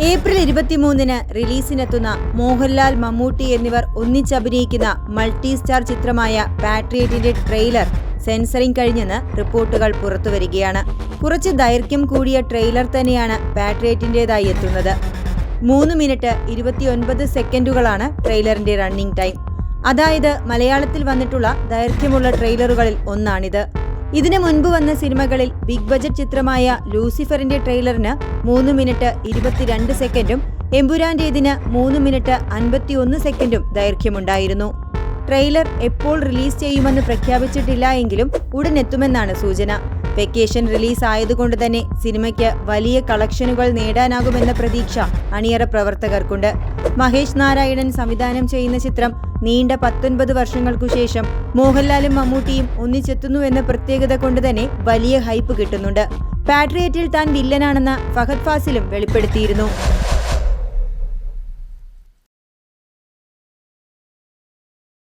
April 23-ന് റിലീസിനെത്തുന്ന Mohanlal, Mammootty എന്നിവർ ഒന്നിച്ചഭിനയിക്കുന്ന multi star ചിത്രമായ പാട്രിയറ്റിന്റെ trailer censoring കഴിഞ്ഞെന്ന് റിപ്പോർട്ടുകൾ പുറത്തുവരികയാണ്. കുറച്ച് ദൈർഘ്യം കൂടിയ ട്രെയിലർ തന്നെയാണ് പാട്രിയറ്റിന്റേതായി എത്തുന്നത്. 3 മിനിറ്റ് 29 സെക്കൻഡുകളാണ് ട്രെയിലറിന്റെ റണ്ണിംഗ് ടൈം. അതായത് മലയാളത്തിൽ വന്നിട്ടുള്ള ദൈർഘ്യമുള്ള ട്രെയിലറുകളിൽ ഒന്നാണിത്. ഇതിനു മുൻപ് വന്ന സിനിമകളിൽ ബിഗ് ബജറ്റ് ചിത്രമായ ലൂസിഫറിന്റെ ട്രെയിലറിന് 3 മിനിറ്റ് 22 സെക്കൻഡും എമ്പുരാന്റേതിന് 3 മിനിറ്റ് 51 സെക്കൻഡും ദൈർഘ്യമുണ്ടായിരുന്നു. ട്രെയിലർ എപ്പോൾ റിലീസ് ചെയ്യുമെന്ന് പ്രഖ്യാപിച്ചിട്ടില്ല എങ്കിലും ഉടൻ എത്തുമെന്നാണ് സൂചന. വെക്കേഷൻ റിലീസ് ആയതുകൊണ്ട് തന്നെ സിനിമയ്ക്ക് വലിയ കളക്ഷനുകൾ നേടാനാകുമെന്ന പ്രതീക്ഷ അണിയറ പ്രവർത്തകർക്കുണ്ട്. മഹേഷ് നാരായണൻ സംവിധാനം ചെയ്യുന്ന ചിത്രം നീണ്ട 19 വർഷങ്ങൾക്കു ശേഷം മോഹൻലാലും മമ്മൂട്ടിയും ഒന്നിച്ചെത്തുന്നുവെന്ന പ്രത്യേകത കൊണ്ട് തന്നെ വലിയ ഹൈപ്പ് കിട്ടുന്നുണ്ട്. പാട്രിയറ്റിൽ താൻ വില്ലനാണെന്ന് ഫഹദ് ഫാസിലും വെളിപ്പെടുത്തിയിരുന്നു.